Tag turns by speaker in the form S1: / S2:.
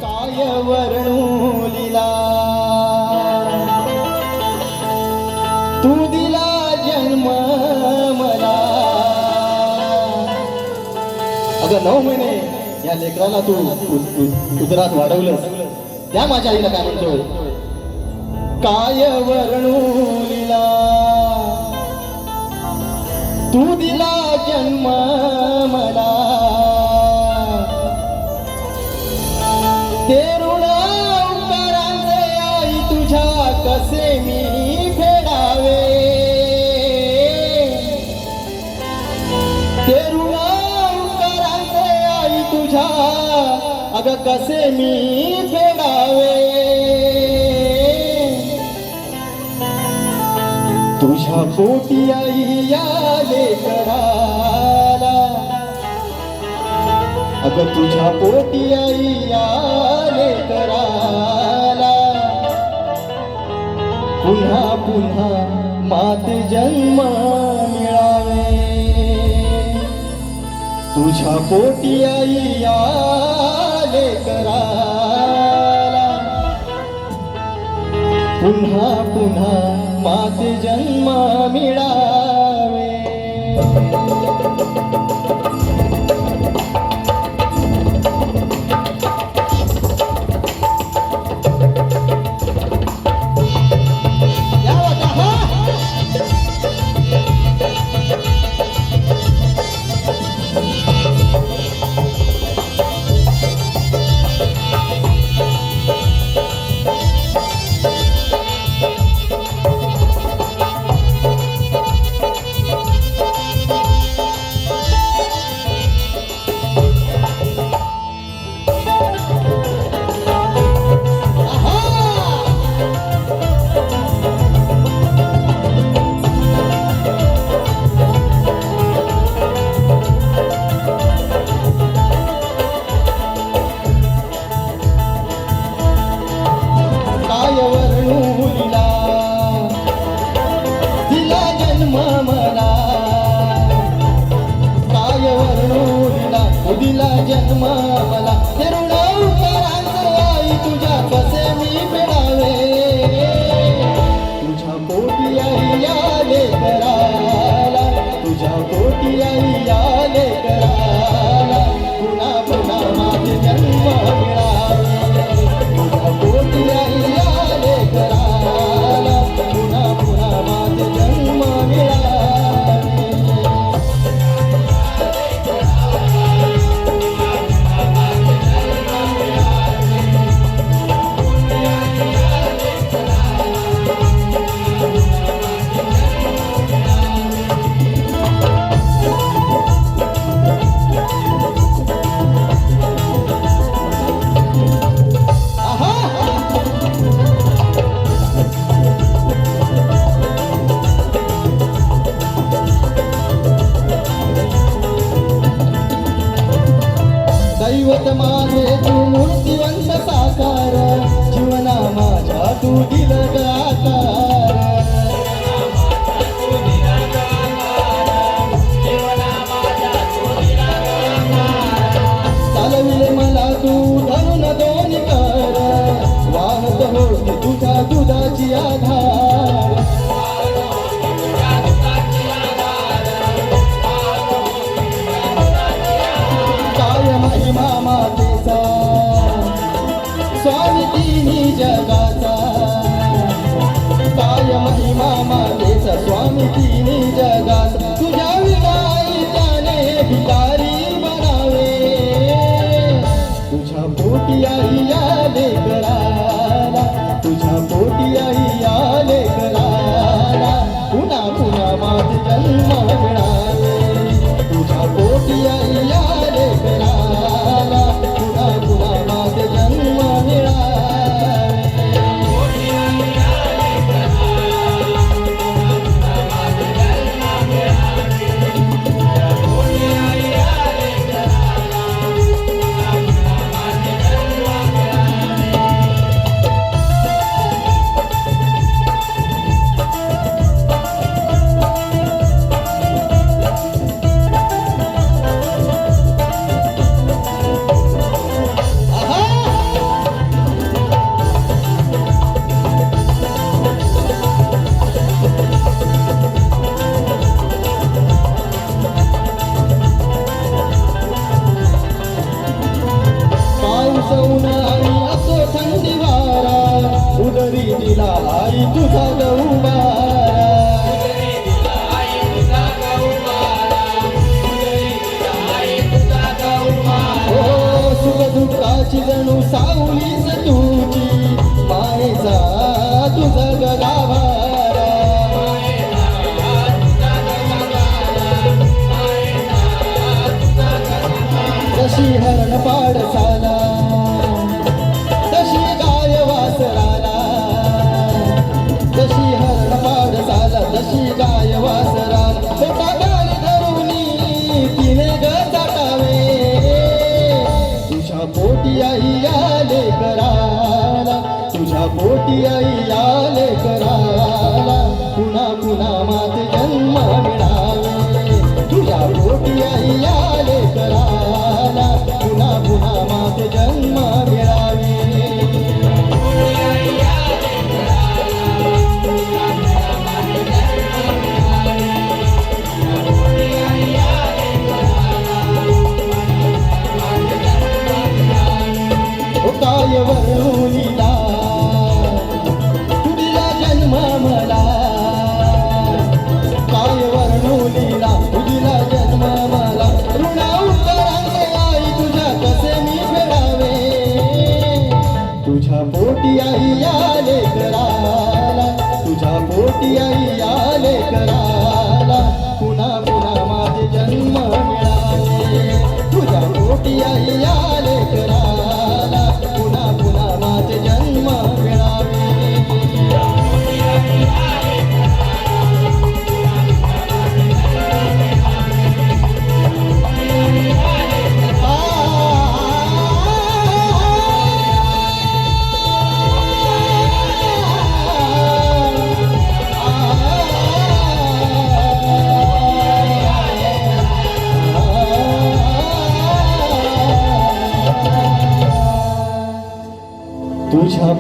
S1: काय वर्णू लीला तू दिला जन्म मला. अगं 9 महिने या लेकराला तू उदरात वाढवलंस, त्या माझ्या आईला काय म्हणतोय. काय वर्णू लीला तू दिला जन्म मला. ते ऋण उपकारांचे आई तुझ्या कसे मी फेडावे. ते ऋण उपकारांचे आई तुझ्या अगं कसे मी फेडावे. तुझ्या पोटी आई या लेकराला, अगं तुझ्या पोटी आई या लेकराला पुन्हा पुन्हा माते जन्म मिळावे. तुझ्या पोटी आई या लेकराला पुन्हा पुन्हा माते जन्म मिळावे. दिला जन्म मला. ते ऋण उपकारांचे आई तुझ्या कसे मी फेडावे. तुझ्या पोटी आई या लेकराला, तुझ्या पोटी आई या लेकराला पुन्हा पुन्हा माझे जन्म मिळावे. तुझ्या पोटी आई या लेकराला पुन्हा पुन्हा माझे जन्म मिळावे. दैवत माझे तू मूर्तिवंत साकार, जीवना माझ्या तू दिलं आकार. चालविले मला तू धरून दोन्ही कर, वाहत होती तुझ्या दुधाची आधार. महिमा मातेचा स्वामी तिन्ही जगाचा. काय महिमा मातेचा स्वामी तिन्ही जगाचा. तुझ्या विनाई त्याने भिकारी बनावे. तुझ्या पोटी आई या लेकराला, तुझ्या पोटी आई या लेकराला पुन्हा पुन्हा माझे जन्म मिळावे. तुझ्या पोटी आई या लेकराला पुन्हा पुन्हा माझे जन्म मिळावे. पोटी आई या लेकराला, पुन्हा पुन्हा माझे जन्म मिळावे. तुझा गौबारा हो सुख दुःखाची जणू सावलीच तुझी मायेचा तुझा गगाभारा जशी हरण पाडसाला तशी गाय वासराला जशी हरण पाडसाला तशी गाय वासराला पोटा गाल धरुनी तिने ग चाटावे तुझ्या पोटी आई आले कराला तुझ्या पोटी आई आले कराला पुन्हा पुन्हा मात जन्म मिळावे तुझ्या पोटी आई आले कराला पुन्हा पुन्हा मात जन्म मिळावे काय वर्णुलीला तुझा जन्म मला काय वर्णुलीला तुझा जन्म मला ऋणा उत्तरांचे आई तुझ्या कसे मी फेडावे तुझ्या पोटी आई आले कराला तुझ्या पोटी आई आले कराला पुन्हा पुन्हा माझे जन्म मिळाले तुझ्या पोटी आई आले कराला पुन्हा पुन्हा माझे जन्म मिळावे तुझ्या